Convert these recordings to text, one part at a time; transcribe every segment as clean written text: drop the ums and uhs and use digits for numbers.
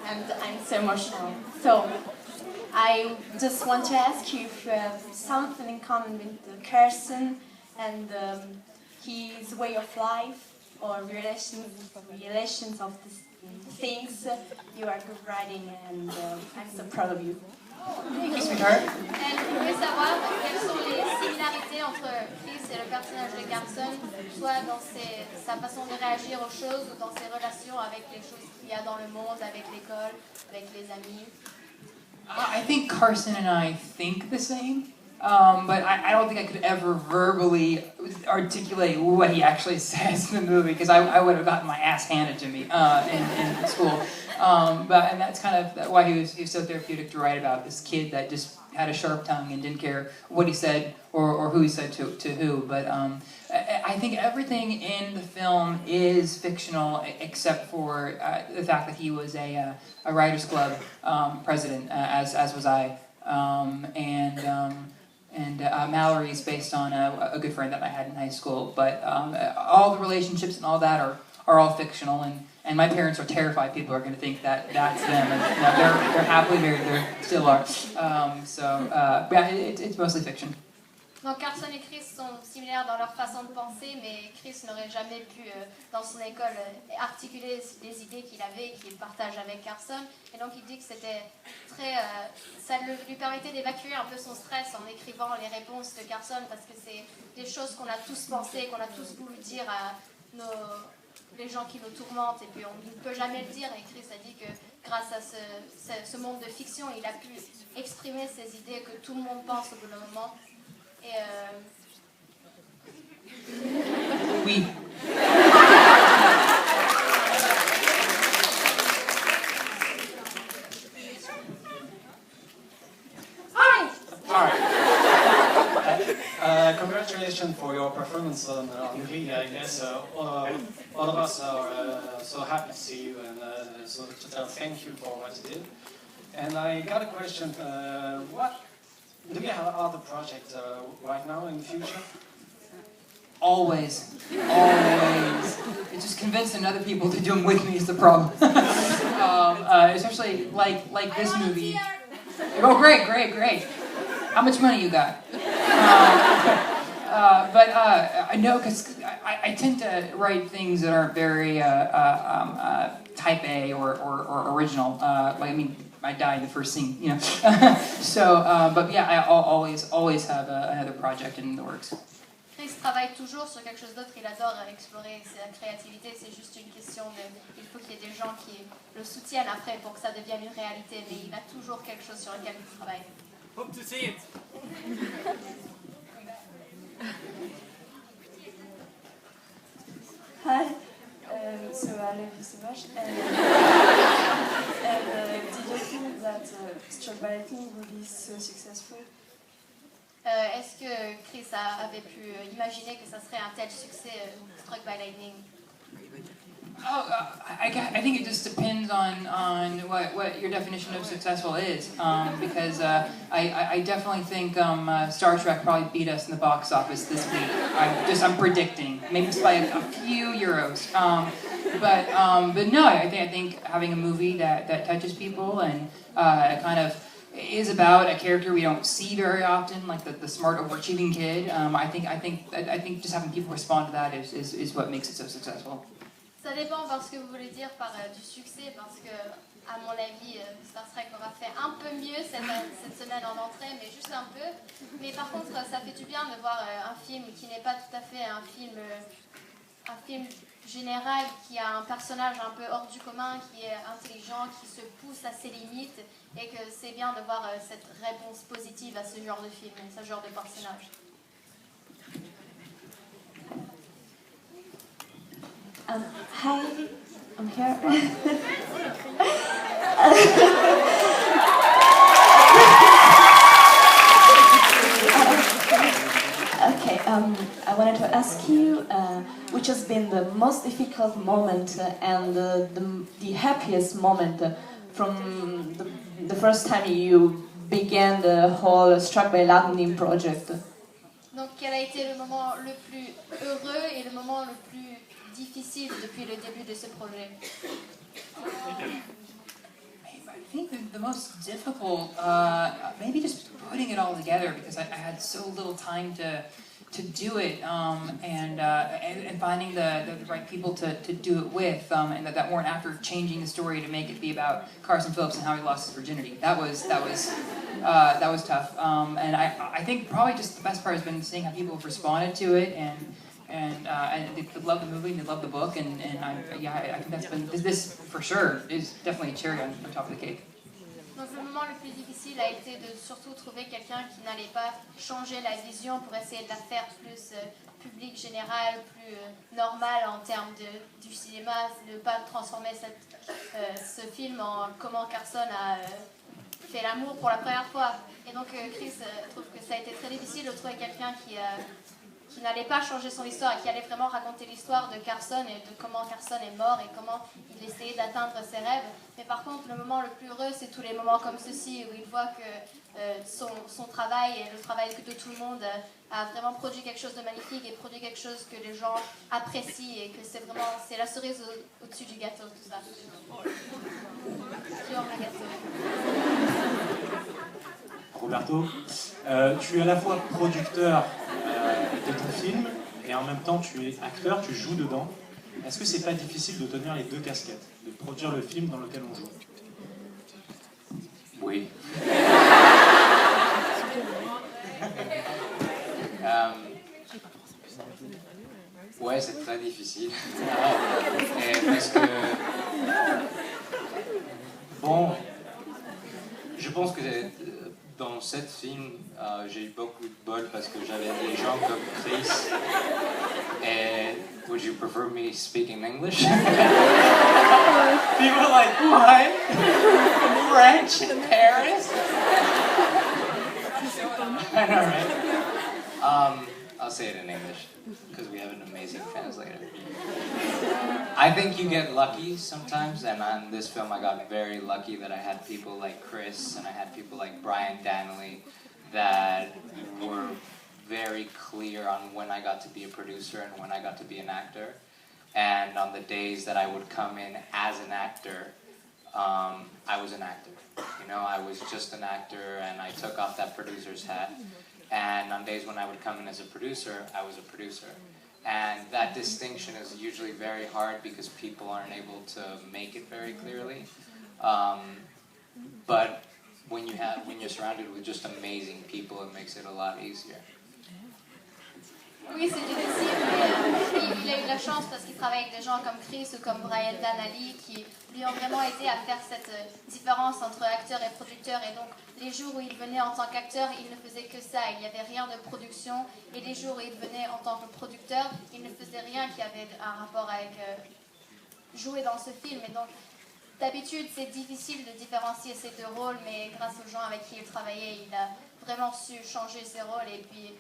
and I'm so emotional. So I just want to ask you if you have something in common with Carson and his way of life or relations of the things. You are good writing, and I'm so proud of you. Elle voulait savoir quelles sont les similarités entre Chris et le personnage de Carson, soit dans sa façon de réagir aux choses ou dans ses relations avec les choses qu'il y a dans le monde, avec l'école, avec les amis. I think Carson and I think the same, but I don't think I could ever verbally articulate what he actually says in the movie, because I would have gotten my ass handed to me in school. And that's kind of why he was so therapeutic to write about, this kid that just had a sharp tongue and didn't care what he said or who he said to who. But I think everything in the film is fictional except for the fact that he was a Writers Club president, as was I, and Mallory's based on a good friend that I had in high school. But all the relationships and all that are all fictional, and my parents are terrified people are going to think that that's them, and they're happily married, they still are. Yeah, it's mostly fiction. Donc Carson et Chris sont similaires dans leur façon de penser, mais Chris n'aurait jamais pu, dans son école, articuler les idées qu'il avait et qu'il partage avec Carson. Et donc il dit que c'était ça lui permettait d'évacuer un peu son stress en écrivant les réponses de Carson, parce que c'est des choses qu'on a tous pensées, qu'on a tous voulu dire à les gens qui nous tourmentent, et puis on ne peut jamais le dire. Et Chris a dit que grâce à ce monde de fiction, il a pu exprimer ces idées que tout le monde pense au bout d'un moment. Et Oui. Hi! Hi. Congratulations for your performance on Glee. I guess all of us are so happy to see you, and so to tell thank you for what you did. And I got a question. Do you have other projects right now in the future? Always. It's just convincing other people to do them with me is the problem. Especially like this movie. Oh, great. How much money you got? But I know, because I tend to write things that aren't very type A or original. I die in the first scene, you know. But yeah, I always have another project in the works. Chris travaille toujours sur quelque chose d'autre, il adore explorer sa créativité, c'est juste une question il faut qu'il y ait des gens qui le soutiennent après pour que ça devienne une réalité, mais il a toujours quelque chose sur lequel il travaille. Hope to see it. Hi, so I love you so much, and did you think that Struck by Lightning would be so successful? Est-ce que Chris avait pu imaginer que ça serait un tel succès, Struck by Lightning? I think it just depends on what your definition of successful is, because I definitely think Star Trek probably beat us in the box office this week. I'm predicting, maybe just by a few euros. But no, I think having a movie that touches people and kind of is about a character we don't see very often, like the smart, overachieving kid. I think just having people respond to that is what makes it so successful. Ça dépend parce que vous voulez dire par du succès, parce que, à mon avis, Star Trek aura fait un peu mieux cette semaine en entrée, mais juste un peu. Mais par contre, ça fait du bien de voir un film qui n'est pas tout à fait un film général, qui a un personnage un peu hors du commun, qui est intelligent, qui se pousse à ses limites, et que c'est bien de voir cette réponse positive à ce genre de film, à ce genre de personnage. Hi, I'm here. Okay, I wanted to ask you, which has been the most difficult moment and the happiest moment from the first time you began the whole Struck by Lightning project? Donc, quel a été le moment le plus heureux et le moment le plus difficile depuis le début de ce projet? the most difficult, maybe just putting it all together, because I had so little time to do it, and finding the right people to do it with, and that weren't after changing the story to make it be about Carson Phillips and how he lost his virginity. That was tough, and I think probably just the best part has been seeing how people have responded to it, and they love the movie and they love the book, and I think that's been, this for sure is definitely a cherry on top of the cake. Donc le moment le plus difficile a été de surtout trouver quelqu'un qui n'allait pas changer la vision pour essayer de la faire plus public général, plus normale en termes du cinéma, ne pas transformer ce film en comment Carson a fait l'amour pour la première fois. Et donc Chris trouve que ça a été très difficile de trouver quelqu'un qui n'allait pas changer son histoire et qui allait vraiment raconter l'histoire de Carson et de comment Carson est mort et comment il essayait d'atteindre ses rêves. Mais par contre, le moment le plus heureux, c'est tous les moments comme ceci où il voit que son travail et le travail de tout le monde a vraiment produit quelque chose de magnifique et produit quelque chose que les gens apprécient et que c'est la cerise au-dessus du gâteau, tout ça. Sur le gâteau. Roberto, tu es à la fois producteur de ton film et en même temps tu es acteur, tu joues dedans. Est-ce que c'est pas difficile de tenir les deux casquettes, de produire le film dans lequel on joue? Oui. Ouais, c'est très difficile. Parce que, bon, je pense que dans ce film, j'ai eu beaucoup de bol parce que j'avais des gens comme Chris. Et would you prefer me speaking English? People are like, what? French in Paris? I know, right? I'll say it in English because we have an amazing translator. I think you get lucky sometimes, and on this film I got very lucky that I had people like Chris and I had people like Brian Danley that were very clear on when I got to be a producer and when I got to be an actor. And on the days that I would come in as an actor, I was an actor. You know, I was just an actor and I took off that producer's hat. And on days when I would come in as a producer, I was a producer. And that distinction is usually very hard because people aren't able to make it very clearly. But when you're surrounded with just amazing people, it makes it a lot easier. Oui, c'est difficile, mais il a eu de la chance parce qu'il travaille avec des gens comme Chris ou comme Brian Danley qui lui ont vraiment aidé à faire cette différence entre acteur et producteur. Et donc, les jours où il venait en tant qu'acteur, il ne faisait que ça, il n'y avait rien de production. Et les jours où il venait en tant que producteur, il ne faisait rien qui avait un rapport avec jouer dans ce film. Et donc, d'habitude, c'est difficile de différencier ces deux rôles, mais grâce aux gens avec qui il travaillait, il a vraiment su changer ses rôles et puis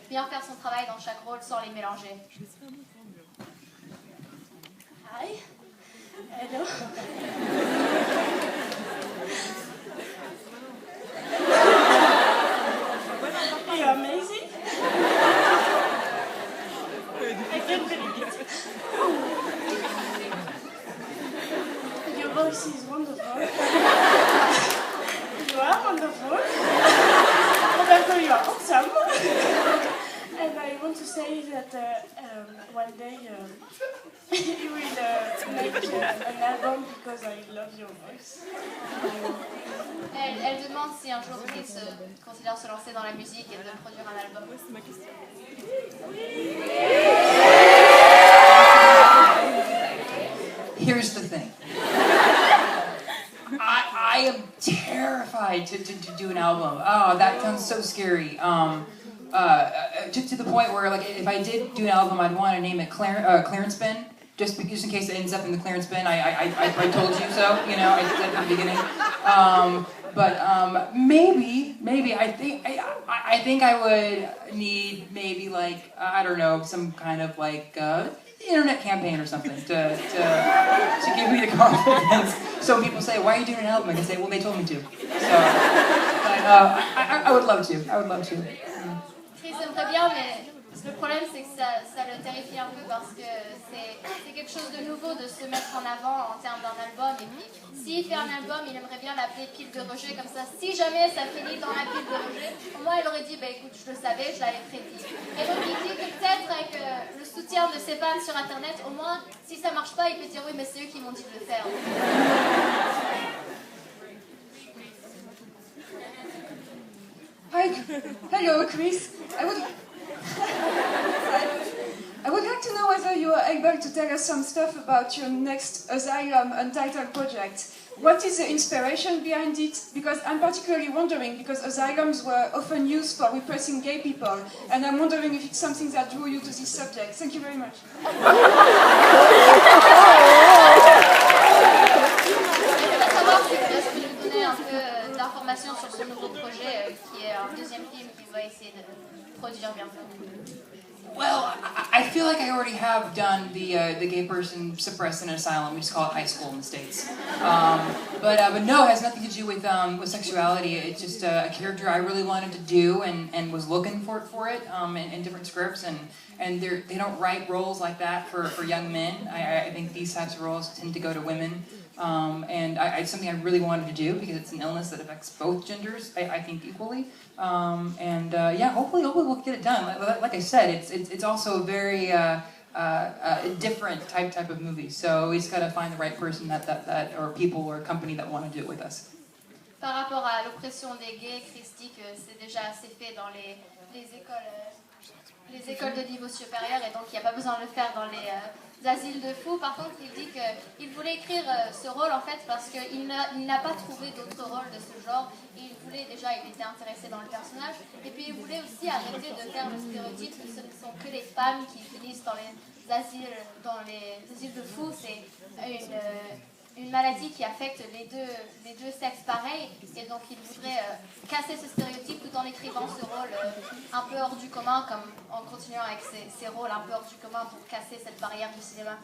bien faire son travail dans chaque rôle sans les mélanger. Hi. Hello. You're amazing. I can't believe it. Your voice is wonderful. You are wonderful. Roberto, you are awesome. And I want to say that one day you will make an album because I love your voice. Elle demande si un jour Chris considère se lancer dans la musique et de produire un album. C'est ma question. Here's the thing. I am terrified to do an album. Oh, that sounds so scary. To the point where, like, if I did do an album, I'd want to name it Clearance Bin, just in case it ends up in the clearance bin. I told you so, you know. I said at the beginning. But maybe I think I would need maybe like I don't know, some kind of like internet campaign or something to give me the confidence. So people say, "Why are you doing an album?" I can say, "Well, they told me to." So, but I would love to. I would love to. Chris aimerait bien, mais Le problème, c'est que ça le terrifie un peu parce que c'est quelque chose de nouveau de se mettre en avant en termes d'un album. Et puis, s'il fait un album, il aimerait bien l'appeler pile de rejet, comme ça, si jamais ça finit dans la pile de rejet, au moins il aurait dit, bah écoute, je le savais, je l'avais prédit. Et donc il dit que peut-être avec le soutien de ses fans sur Internet, au moins, si ça marche pas, il peut dire, oui, mais c'est eux qui m'ont dit de le faire. Hi, hello, Chris. I would like to know whether you are able to tell us some stuff about your next Asylum untitled project. What is the inspiration behind it? Because I'm particularly wondering, because asylums were often used for repressing gay people, and I'm wondering if it's something that drew you to this subject. Thank you very much. Un peu d'informations sur ce nouveau projet qui est un deuxième film qu'il va essayer de produire bientôt. Well, I feel like I already have done the gay person suppressed in an asylum. We just call it high school in the States. But no, it has nothing to do with sexuality. It's just a character I really wanted to do and was looking for it in different scripts. And they don't write roles like that for young men. I think these types of roles tend to go to women. And it's something I really wanted to do because it's an illness that affects both genders, I think, equally. Yeah, hopefully we'll get it done. Like I said, it's also a very different type of movie. So we just got to find the right person that or people or company that want to do it with us. Par rapport à l'oppression des gays, Chris dit que c'est déjà assez fait dans les écoles de niveau supérieur et donc il n'y a pas besoin de le faire dans les asiles de fous. Par contre, il dit qu'il voulait écrire ce rôle en fait parce qu'il n'a pas trouvé d'autres rôles de ce genre. Et il était intéressé dans le personnage. Et puis il voulait aussi arrêter de faire le stéréotype que ce ne sont que les femmes qui finissent dans les asiles de fous. C'est une maladie qui affecte les deux sexes pareils, et donc il voudrait casser ce stéréotype tout en écrivant ce rôle un peu hors du commun, comme en continuant avec ces rôles un peu hors du commun pour casser cette barrière du cinéma.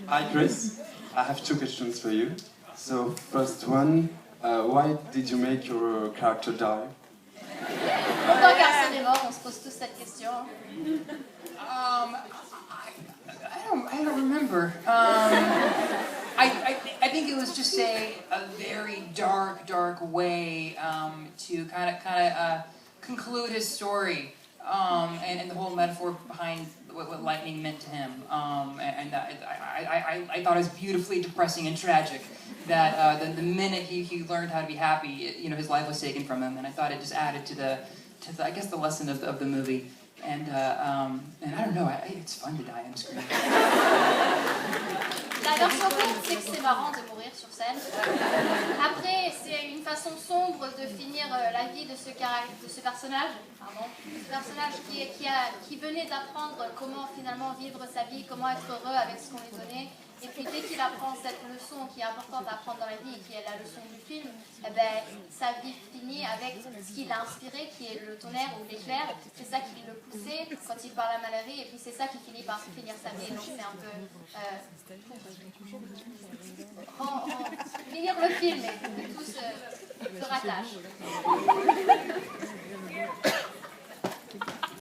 Hi Chris, I have two questions for you. So first one, why did you make your character die? Pourquoi Carson est mort? On se pose tous cette question. I don't remember. I think it was just a very dark way to kind of conclude his story, and the whole metaphor behind what lightning meant to him. And I thought it was beautifully depressing and tragic that the minute he learned how to be happy, his life was taken from him, and I thought it just added to the I guess the lesson of the movie. And I don't know, it's fun to die on screen. La version courte, c'est que c'est marrant de mourir sur scène. Après, c'est une façon sombre de finir la vie de ce personnage. Ce personnage qui venait d'apprendre comment finalement vivre sa vie, comment être heureux avec ce qu'on lui donnait. Et puis dès qu'il apprend cette leçon qui est importante à apprendre dans la vie et qui est la leçon du film, sa vie finit avec ce qui l'a inspiré, qui est le tonnerre ou l'éclair. C'est ça qui le poussait quand il parle à Mallory, et puis c'est ça qui finit par finir sa vie. Donc c'est un peu finir le film et tout se rattache.